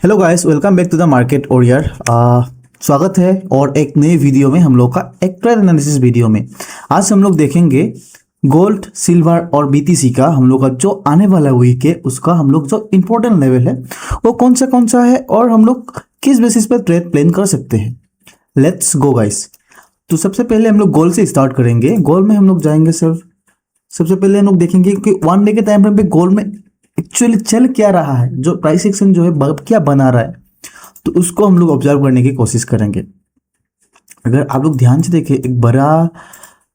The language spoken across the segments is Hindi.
Hello guys, welcome back to the market warrior. स्वागत है और एक नई वीडियो में हम लोग का एक ट्रेड एनालिसिस वीडियो में आज हम लोग देखेंगे गोल्ड, सिल्वर और बीटीसी का हम लोग का जो आने वाला वीक है उसका हम लोग जो इम्पोर्टेंट लेवल है वो कौन सा है और हम लोग किस बेसिस पर ट्रेड प्लान कर सकते हैं। Let's go guys. तो सबसे पहले हम लोग गोल्ड से स्टार्ट करेंगे। गोल्ड में हम लोग जाएंगे सिर्फ सबसे पहले हम लोग देखेंगे कि वन डे के टाइम फ्रेम पे गोल्ड में एक्चुअली चल क्या रहा है, जो प्राइस एक्शन जो है क्या बना रहा है, तो उसको हम लोग ऑब्जर्व करने की कोशिश करेंगे। अगर आप लोग ध्यान से देखें एक बड़ा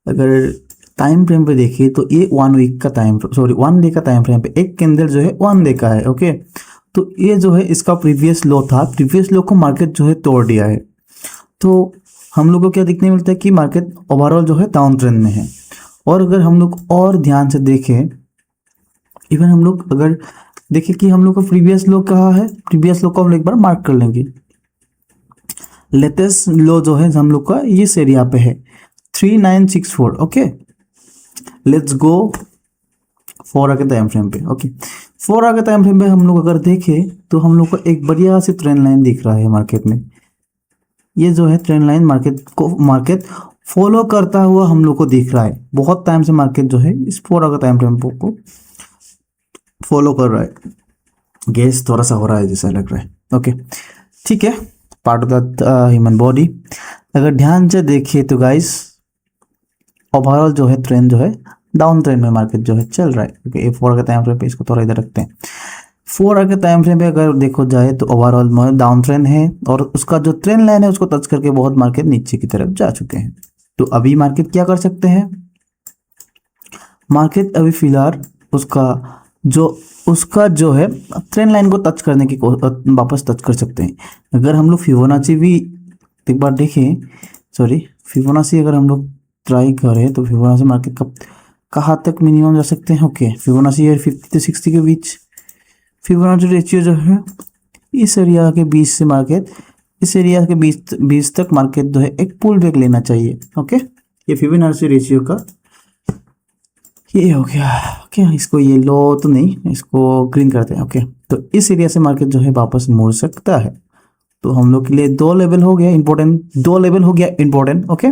अगर टाइम फ्रेम पे देखें तो ये 1 वीक का वन डे का टाइम फ्रेम पे एक कैंडल जो है 1 डे का है। ओके, तो ये जो है इसका प्रीवियस लो था, प्रीवियस लो को मार्केट जो है तोड़ दिया है। तो हम लोग को क्या दिखने मिलता है कि मार्केट ओवरऑल जो है डाउन ट्रेंड में है। और अगर हम लोग और ध्यान से देखें, इवन हम लोग अगर देखें कि हम लोग का प्रीवियस लो कहाँ है, प्रीवियस लो को हम लोग एक बार मार्क कर लेंगे। लेटेस्ट लो जो है हम लोग का इस एरिया पे है 3964। ओके, लेट्स गो 4 आवर के टाइम फ्रेम पे। ओके, 4 आवर के टाइम फ्रेम पे हम लोग अगर देखें तो हम लोग को एक बढ़िया सी ट्रेंड लाइन दिख रहा है मार्केट में। ये जो है ट्रेंड लाइन मार्केट फॉलो करता हुआ हम लोग को दिख रहा है। बहुत टाइम से मार्केट जो है इस 4 आवर टाइम फ्रेम को फॉलो कर रहा है। गैस थोड़ा सा हो रहा है जैसा लग रहा है। ओके, ठीक है, part of the human body. अगर ध्यान से देखिए तो गाइस ओवरऑल जो है ट्रेंड जो है डाउन ट्रेंड में मार्केट जो है चल रहा है। ओके, 4 आवर के टाइम फ्रेम पे इसको थोड़ा इधर रखते हैं। 4 आवर के टाइम फ्रेम पे अगर देखो जाए तो ओवरऑल डाउन ट्रेंड है और उसका जो ट्रेंड लाइन है उसको टच करके बहुत मार्केट नीचे की तरफ जा चुके हैं। तो अभी मार्केट क्या कर सकते हैं, मार्केट अभी फिलहाल उसका जो है ट्रेंड लाइन को टच करने की वापस टच कर सकते हैं। अगर हम लोग फिबोनाची भी एक बार देखें, फिबोनाची अगर हम लोग ट्राई करें तो फिबोनाची मार्केट कहाँ तक मिनिमम जा सकते हैं। ओके, फिबोनाची 50 से 60 के बीच फिबोनाची रेशियो जो है इस एरिया के बीच से मार्केट इस एरिया के बीच तक मार्केट जो है एक पुल बैक लेना चाहिए। ओके, ये फिबोनाची रेशियो का ये हो गया। ओके, इसको येलो तो नहीं, इसको ग्रीन करते हैं। ओके, तो इस एरिया से मार्केट जो है वापस मुड़ सकता है। तो हम लोग के लिए दो लेवल हो गया important. Okay,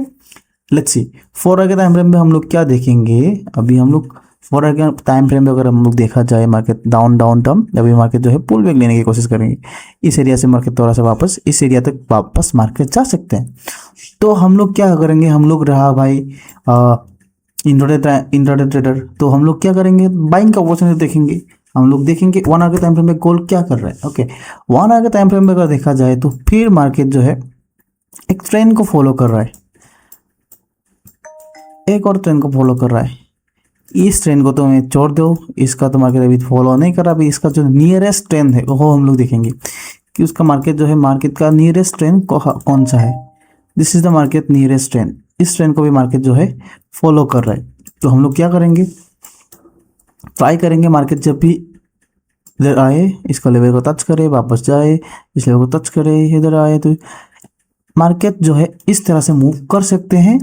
let's see 4 hour के टाइम फ्रेम में हम लोग क्या देखेंगे। अभी हम लोग 4 आवर के टाइम फ्रेम में अगर हम लोग देखा जाए मार्केट डाउन टर्म, अभी मार्केट जो है पुल बैक लेने की कोशिश करेंगे। इस एरिया से मार्केट थोड़ा सा वापस इस एरिया तक वापस मार्केट जा सकते हैं। तो हम लोग क्या करेंगे, हम लोग रहा भाई इंट्राडे ट्रेडर, तो हम लोग क्या करेंगे, बाइंग का अपॉर्चुनिटी देखेंगे। हम लोग देखेंगे 1 आवर के टाइम फ्रेम में गोल्ड क्या कर रहा है। ओके, 1 आवर के टाइम फ्रेम में अगर देखा जाए तो फिर मार्केट जो है एक ट्रेंड को फॉलो कर रहा है, एक और ट्रेंड को फॉलो कर रहा है। इस ट्रेंड को तो मैं छोड़ दो, इसका तो मार्केट अभी फॉलो नहीं कर रहा। अभी इसका जो नियरेस्ट ट्रेंड है वो हम लोग देखेंगे कि उसका मार्केट का नियरेस्ट ट्रेंड कौन सा है। This is the market nearest trend. इस ट्रेंड को भी मार्केट जो है फॉलो कर रहा है। तो हम लोग क्या करेंगे, ट्राई करेंगे मार्केट जब भी इधर आए इसका लेवल को टच करे, वापस जाए, इस लेवल को टच करे, इधर आए, तो मार्केट जो है इस तरह से मूव कर सकते हैं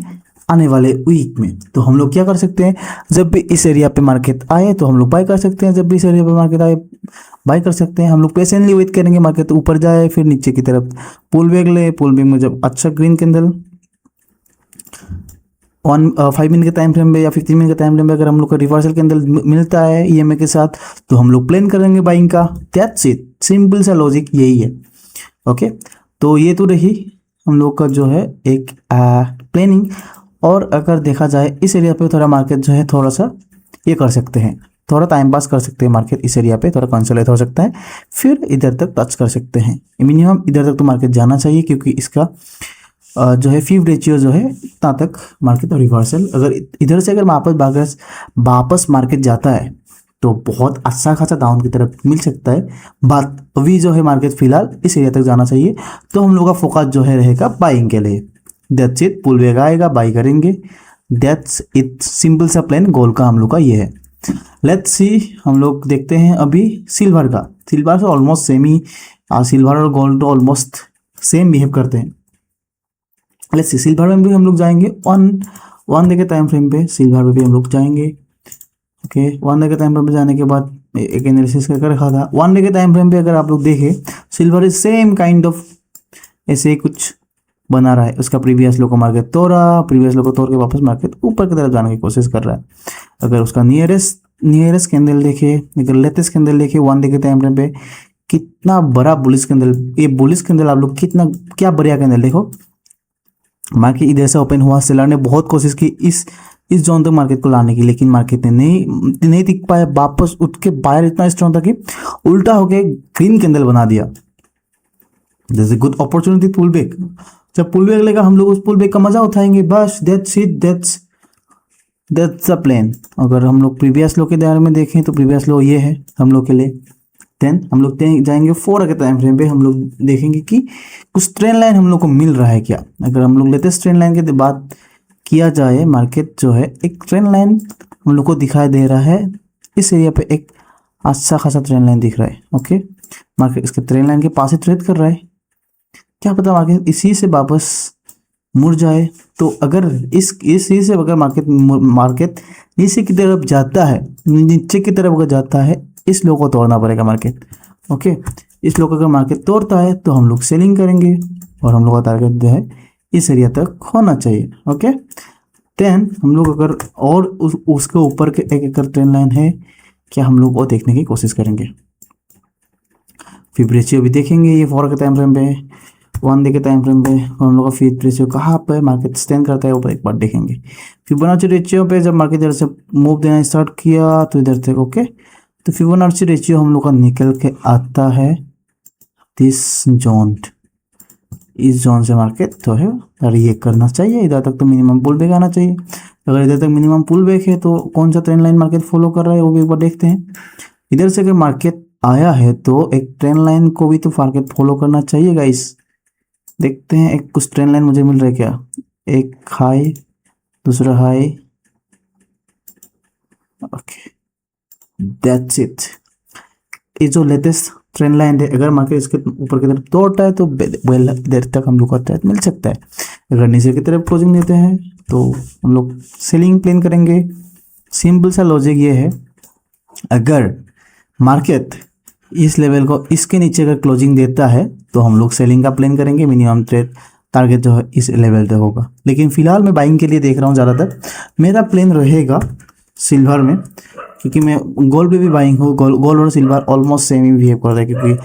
आने वाले वीक में। तो हम लोग क्या कर सकते हैं, जब भी इस एरिया पे मार्केट आए तो हम लोग बाय कर सकते हैं, जब भी इस एरिया पे मार्केट आए बाय कर सकते हैं। हम लोग पेशेंटली वेट करेंगे मार्केट ऊपर जाए, फिर नीचे की तरफ पुल बैक ले। पुल बैक में जब अच्छा ग्रीन कैंडल 5 मिनट के टाइम फ्रेम में या 15 मिनट के टाइम फ्रेम में अगर हम लोग का रिवर्सल कैंडल मिलता है ईएमए के साथ, तो हम लोग प्लान करेंगे बाइंग का। दैट्स इट, सिंपल सा लॉजिक यही है। ओके, तो ये तो रही हम लोग का जो है एक प्लानिंग। और अगर देखा जाए इस एरिया पे थोड़ा मार्केट जो है थोड़ा सा ये कर सकते हैं, थोड़ा टाइम पास कर सकते हैं मार्केट। इस एरिया पे थोड़ा कंसोलिडेट हो सकता है, फिर इधर तक टच कर सकते हैं। मिनिमम इधर तक तो मार्केट जाना चाहिए, क्योंकि इसका जो है फीव रेशियो जो है इतना तक मार्केट और रिवर्सल अगर इधर से अगर वापस मार्केट जाता है तो बहुत अच्छा खासा डाउन की तरफ मिल सकता है। बात अभी जो है मार्केट फिलहाल इस एरिया तक जाना चाहिए, तो हम लोग का फोकस जो है रहेगा बाइंग के लिए। दैट्स इट, पुल बैक आएगा, बाई करेंगे। दैट्स इट, सिंपल सा प्लान गोल का हम लोग का ये है। लेट्स सी, हम लोग देखते हैं अभी सिल्वर का। सिल्वर से ऑलमोस्ट सेम ही, सिल्वर और गोल्ड ऑलमोस्ट सेम बिहेव करते हैं। लेट्स सी, सिल्वर में भी हम लोग जाएंगे वन डे के टाइम फ्रेम पे, सिल्वर में भी हम लोग जाएंगे। ओके, 1 डे के टाइम फ्रेम पे जाने के बाद एक एनालिसिस करके रखा था। 1 डे के टाइम फ्रेम पे अगर आप लोग देखें, silver is same kind of ऐसे ही कुछ बना रहा है। उसका प्रीवियस लो को मार्केट तोड़ा, प्रीवियस लो को तोड़ के वापस मार्केट ऊपर की तरफ जाने की कोशिश कर रहा है। अगर उसका नियरेस्ट कैंडल देखे, अगर लेटेस्ट कैंडल देखे 1 डे के टाइम फ्रेम पे, कितना बड़ा बुलिश कैंडल, ये बुलिश कैंडल आप लोग कितना क्या बढ़िया कैंडल देखो। मार्केट इधर से ओपन हुआ, सेलर ने बहुत कोशिश की इस जोन तक मार्केट को लाने की, लेकिन मार्केट ने नहीं टिक पाया। वापस उठ के बायर इतना स्ट्रॉन्ग था कि उल्टा होके ग्रीन कैंडल बना दिया। This is good opportunity pull back. जब पुल बैक लेगा हम लोग उस पुल बैक का मजा उठाएंगे। बस that's it, that's the plan. अगर हम लोग प्रीवियस लो के बारे में देखें तो प्रीवियस लो ये है हम लोग के लिए। देन हम लोग जाएंगे 4 के टाइम फ्रेम पे, हम लोग देखेंगे कि कुछ ट्रेंड लाइन हम लोग को मिल रहा है क्या। अगर हम लोग लेटेस्ट ट्रेंड लाइन की बात किया जाए, मार्केट जो है एक ट्रेंड लाइन हम लोग को दिखाई दे रहा है। इस एरिया पे एक अच्छा खासा ट्रेंड लाइन दिख रहा है। ओके, मार्केट इसके ट्रेंड लाइन के पास ही ट्रेड कर रहा है। क्या पता मार्केट इसी से वापस मुड़ जाए। तो अगर इसी से अगर मार्केट नीचे की तरफ जाता है, नीचे की तरफ अगर जाता है, इस लो को तोड़ना पड़ेगा मार्केट। ओके, इस लो को अगर मार्केट तोड़ता है तो हम लोग सेलिंग करेंगे और हम लोग का टारगेट जो है इस एरिया तक होना चाहिए। ओके, देन हम लोग अगर और उसके ऊपर के एक ट्रेंड लाइन है क्या, हम लोग वो देखने की कोशिश करेंगे। फिब रेशियो भी देखेंगे, ये 4 के टाइम फ्रेम पे, 1 डे के टाइम फ्रेम पे हम लोग का फिब रेशियो कहाँ पे मार्केट स्टैंड करता है ऊपर एक बार देखेंगे। फिबोनाची रेशियो पे जब मार्केट इधर से मूव देना स्टार्ट किया तो इधर से ओके, तो फिबोनाची रेशियो हम लोग का निकल के आता है दिस जोन। इस जोन से मार्केट तो है रिएक्ट करना चाहिए। इधर तक तो मिनिमम पुल बैक आना चाहिए। अगर इधर तक मिनिमम पुल बैक है तो कौन सा ट्रेंड लाइन मार्केट फॉलो कर रहा है वो भी एक बार देखते हैं। इधर से अगर मार्केट आया है तो एक ट्रेंड लाइन को भी तो मार्केट फॉलो करना चाहिए गाइस। देखते हैं एक कुछ ट्रेंड लाइन मुझे मिल रहा है क्या। एक हाई, दूसरा हाई, ओके दैट्स इट। ये जो लेटेस्ट ट्रेंड लाइन है, अगर मार्केट इसके ऊपर की तरफ तोड़ता है तो वेल देर तक हम लोग का ट्रेड मिल सकता है। अगर नीचे की तरफ क्लोजिंग देते हैं तो हम लोग सेलिंग प्लान करेंगे। सिंपल सा लॉजिक ये है, अगर मार्केट इस लेवल को इसके नीचे अगर क्लोजिंग देता है तो हम लोग सेलिंग का प्लान करेंगे। मिनिमम ट्रेड टारगेट जो है इस लेवल तक होगा। लेकिन फिलहाल मैं बाइंग के लिए देख रहा हूँ ज़्यादातर। मेरा प्लान रहेगा सिल्वर में, क्योंकि मैं गोल्ड पे भी बाइंग हूँ। गोल्ड और सिल्वर ऑलमोस्ट सेम ही बिहेव कर रहा है, क्योंकि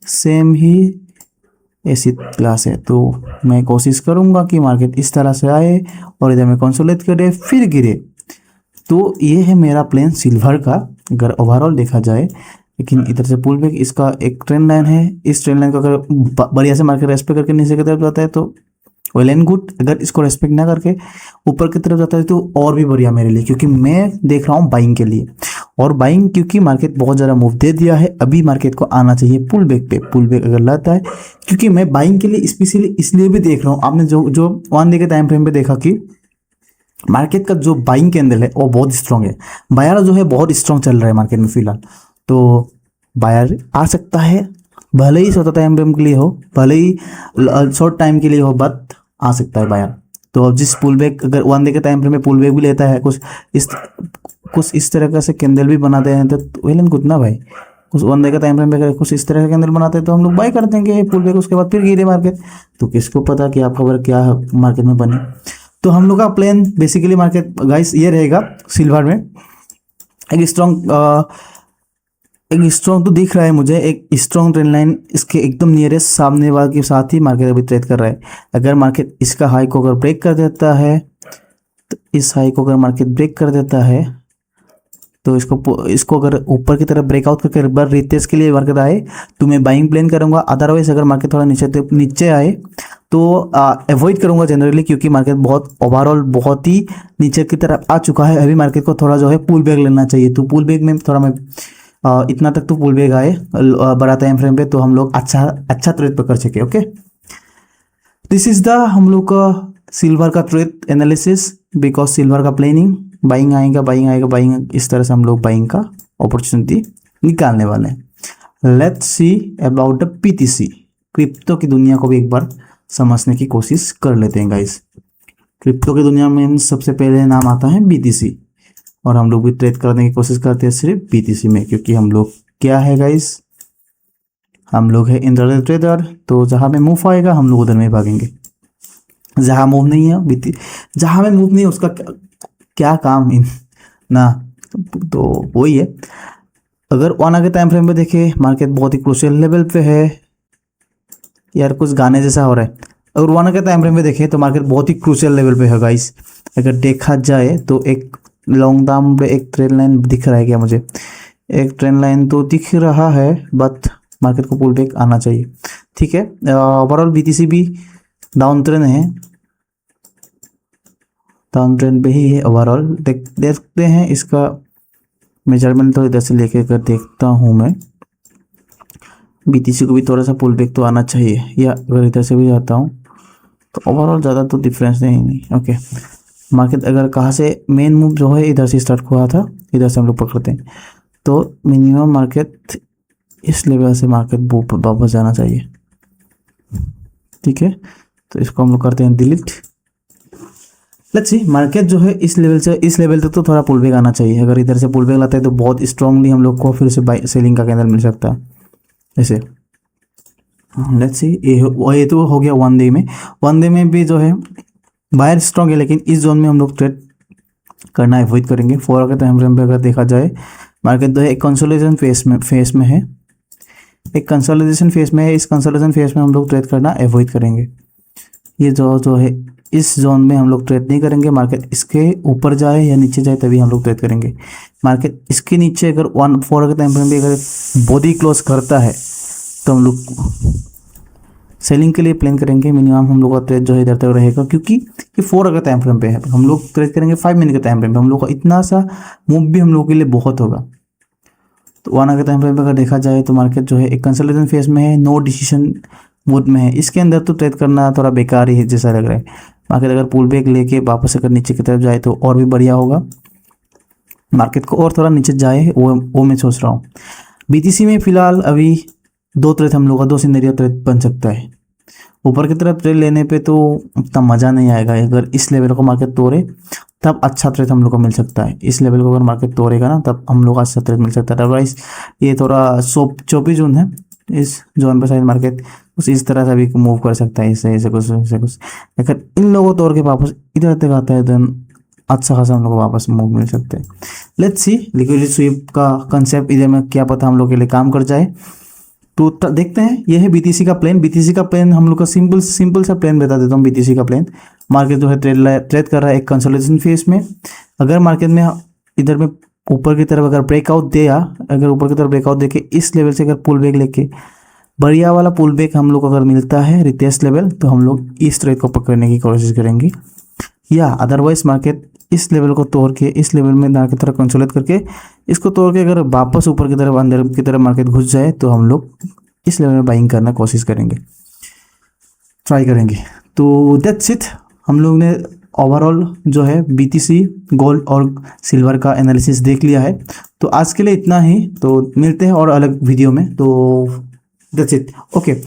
सेम ही एसिड क्लास है। तो मैं कोशिश करूँगा कि मार्केट इस तरह से आए और इधर में कंसोलिडेट करे फिर गिरे। तो ये है मेरा प्लान सिल्वर का अगर ओवरऑल देखा जाए। लेकिन इधर से पुल बैक, इसका एक ट्रेंड लाइन है। इस ट्रेंड लाइन को अगर बढ़िया से मार्केट रेस्पेक्ट करके नीचे की तरफ जाता है तो वेल एंड गुड। अगर इसको रेस्पेक्ट ना करके ऊपर की तरफ जाता है तो और भी बढ़िया मेरे लिए, क्योंकि मैं देख रहा हूँ बाइंग के लिए। और बाइंग क्योंकि मार्केट बहुत ज़्यादा मूव दे दिया है, अभी मार्केट को आना चाहिए पुल बैक पे। पुल बैक अगर लाता है, क्योंकि मैं बाइंग के लिए स्पेशली इसलिए भी देख रहा हूँ। आपने जो 1 डे के टाइम फ्रेम पे देखा कि मार्केट का जो बाइंग कैंडल है वो बहुत स्ट्रांग है। बायर जो है बहुत स्ट्रांग चल रहा है मार्केट में फिलहाल। तो बायर आ सकता है, भले ही शॉर्ट टाइम फ्रेम के लिए हो, भले ही शॉर्ट टाइम के लिए हो, बट आ सकता है बायर। तो अब जिस पुल बैक अगर 1 डे के टाइम फ्रेम में पुल बैक भी लेता है, कुछ इस तरह का से कैंडल भी बनाते हैं तो वेल एंड गुड ना भाई। कुछ 1 डे का टाइम फ्रेम में कुछ इस तरह का कैंडल बनाते हैं तो हम लोग बाय कर देंगे पुल बैक, उसके बाद फिर गिरे मार्केट। तो किसको पता कि आप खबर क्या मार्केट में बने। तो हम लोग का प्लान बेसिकली मार्केट गाइस ये रहेगा सिल्वर में। एक स्ट्रॉन्ग तो दिख रहा है मुझे, एक स्ट्रॉन्ग ट्रेंड लाइन इसके एकदम नियरेस्ट सामने वाले के साथ ही मार्केट अभी ट्रेड कर रहा है। अगर मार्केट इसका हाई को अगर ब्रेक कर देता है, तो इस हाई को अगर मार्केट ब्रेक कर देता है तो इसको अगर ऊपर की तरफ ब्रेकआउट करके एक बार रिटेस्ट के लिए मार्केट आए तो मैं बाइंग प्लान करूंगा। अदरवाइज अगर मार्केट थोड़ा नीचे आए तो अवॉइड करूंगा जनरली, क्योंकि मार्केट बहुत ओवरऑल बहुत ही नीचे की तरफ आ चुका है। अभी मार्केट को थोड़ा जो है पुल बैक लेना चाहिए। तो पुल बैक में थोड़ा मैं इतना तक तो पुल बैक आए बड़ा टाइम फ्रेम पे तो हम लोग अच्छा ट्रेड पकड़ सके। ओके, दिस इज द हम लोग का सिल्वर का ट्रेड एनालिसिस। बिकॉज सिल्वर का प्लानिंग बाइंग आएगा, इस तरह से हम लोग बाइंग का अपॉर्चुनिटी निकालने वाले हैं। Let's see about the PTC. Crypto की दुनिया को भी एक बार समझने की कोशिश कर लेते हैं गाइस। क्रिप्टो की दुनिया में सबसे पहले नाम आता है बीटीसी। और हम लोग भी ट्रेड करने की कोशिश करते हैं सिर्फ बीटीसी में, क्योंकि हम लोग क्या है गाइस, हम लोग है इंट्राडे ट्रेडर। तो जहाँ में मूव आएगा हम लोग उधर में भागेंगे, जहाँ मूव नहीं है बीती, जहाँ में मूव नहीं है उसका क्या काम इन ना। तो वही है, अगर 1 आवर के टाइम फ्रेम में देखें मार्केट बहुत ही क्रूशियल लेवल पे है। यार कुछ गाने जैसा हो रहा है। अगर 1 आवर के टाइम फ्रेम में देखें तो मार्केट बहुत ही क्रूशियल लेवल पे है गाइस। अगर देखा जाए तो एक लॉन्ग टर्म पे एक ट्रेंड लाइन दिख रहा है क्या मुझे, एक ट्रेंड लाइन तो दिख रहा है, बट मार्केट को पुल बैक आना चाहिए। ठीक है, ओवरऑल बीटीसी भी डाउन ट्रेंड है, डाउन ट्रेंड पे ही है ओवरऑल। देखते हैं इसका मेजरमेंट, तो इधर से लेके कर देखता हूँ मैं। बीटीसी को भी थोड़ा सा पुल बैक तो आना चाहिए, या अगर इधर से भी जाता हूँ तो ओवरऑल ज़्यादा तो डिफरेंस नहीं। ओके, मार्केट अगर कहाँ से मेन मूव जो है इधर से स्टार्ट हुआ था, इधर से हम लोग पकड़ते हैं, तो मिनिमम मार्केट इस लेवल से मार्केट वापस जाना चाहिए। ठीक है, तो इसको हम लोग करते हैं डिलीट। लेट्स सी, मार्केट जो है इस लेवल से इस लेवल तक तो थोड़ा पुल बैक आना चाहिए। अगर इधर से पुल बैक लाता है तो बहुत स्ट्रांगली हम लोग को फिर से बाई सेलिंग का कैंडल मिल सकता है ऐसे। लेट्स सी, ये तो हो गया 1 डे में। 1 डे में भी जो है बायर स्ट्रांग है, लेकिन इस जोन में हम लोग ट्रेड करना अवॉइड करेंगे। 4 आवर के टाइम फ्रेम पे अगर देखा जाए मार्केट जो है एक कंसोलिडेशन फेस में है, एक कंसोलिडेशन फेस में है। इस कंसोलिडेशन फेस में हम लोग ट्रेड करना अवॉइड करेंगे। ये जो है इस जोन में हम लोग ट्रेड नहीं करेंगे। मार्केट इसके ऊपर जाए या नीचे जाए तभी हम लोग ट्रेड करेंगे। मार्केट इसके नीचे अगर 4 आवर के टाइम फ्रेम पे अगर बॉडी क्लोज करता है तो हम लोग सेलिंग के लिए प्लान करेंगे। मिनिमम हम लोग का ट्रेड जो है इधर तक रहेगा, क्योंकि ये 4 आवर टाइम फ्रेम पे है। हम लोग ट्रेड करेंगे 5 मिनट के टाइम फ्रेम पे, हम लोग का इतना सा मूव भी हम लोग के लिए बहुत होगा। तो 1 आवर के टाइम फ्रेम पे अगर देखा जाए तो मार्केट जो है एक कंसोलिडेशन फेज में है, नो डिसीजन मोड में है। इसके अंदर तो ट्रेड करना थोड़ा बेकार ही है जैसा लग रहा है। मार्केट अगर पुल बैक लेके वापस अगर नीचे की तरफ जाए तो और भी बढ़िया होगा। मार्केट को और थोड़ा नीचे जाए वो मैं सोच रहा हूँ। बीटीसी में फिलहाल अभी 2 ट्रेड हम लोग का 2 सिनेरियो ट्रेड बन सकता है। ऊपर की तरफ ट्रेड लेने पे तो उतना मज़ा नहीं आएगा। अगर इस लेवल को मार्केट तोड़े तब अच्छा ट्रेड हम लोग को मिल सकता है। इस लेवल को अगर मार्केट तोड़ेगा ना तब हम लोग अच्छा ट्रेड मिल सकता है। अदरवाइज ये थोड़ा 24 जून है, इस जोन पर शायद मार्केट कुछ इस तरह से भी मूव कर सकता है, ऐसे कुछ। अगर इन लोगों को तोड़ के वापस इधर तक आता है देन अच्छा खासा हम लोग को वापस मूव मिल सकते हैं। लेट्स सी, लिक्विडिटी स्वीप का कंसेप्ट इधर में क्या पता हम लोग के लिए काम कर जाए। तो देखते हैं, ये है बीटीसी का प्लान। बीटीसी का प्लान हम लोग का सिंपल सा प्लान बता देता हूँ। बीटीसी का प्लान, मार्केट जो है ट्रेड कर रहा है एक कंसोलिडेशन फेज में। अगर मार्केट में इधर में ऊपर की तरफ अगर ब्रेकआउट दिया, अगर ऊपर की तरफ ब्रेकआउट देके इस लेवल से अगर पुल बैक लेके बढ़िया वाला पुल बैक हम लोग को अगर मिलता है रिटेस्ट लेवल, तो हम लोग इस ट्रेड को पकड़ने की कोशिश करेंगे। या अदरवाइज मार्केट इस लेवल को तोड़ के इस लेवल में ना की तरफ कंसोलिडेट करके इसको तोड़ के अगर वापस ऊपर की तरफ अंदर की तरफ मार्केट घुस जाए तो हम लोग इस लेवल में बाइंग करना कोशिश करेंगे, ट्राई करेंगे। तो दैट्स इट, हम लोग ने ओवरऑल जो है बीटीसी, गोल्ड और सिल्वर का एनालिसिस देख लिया है। तो आज के लिए इतना ही, तो मिलते हैं और अलग वीडियो में। तो दैट्स इट, ओके।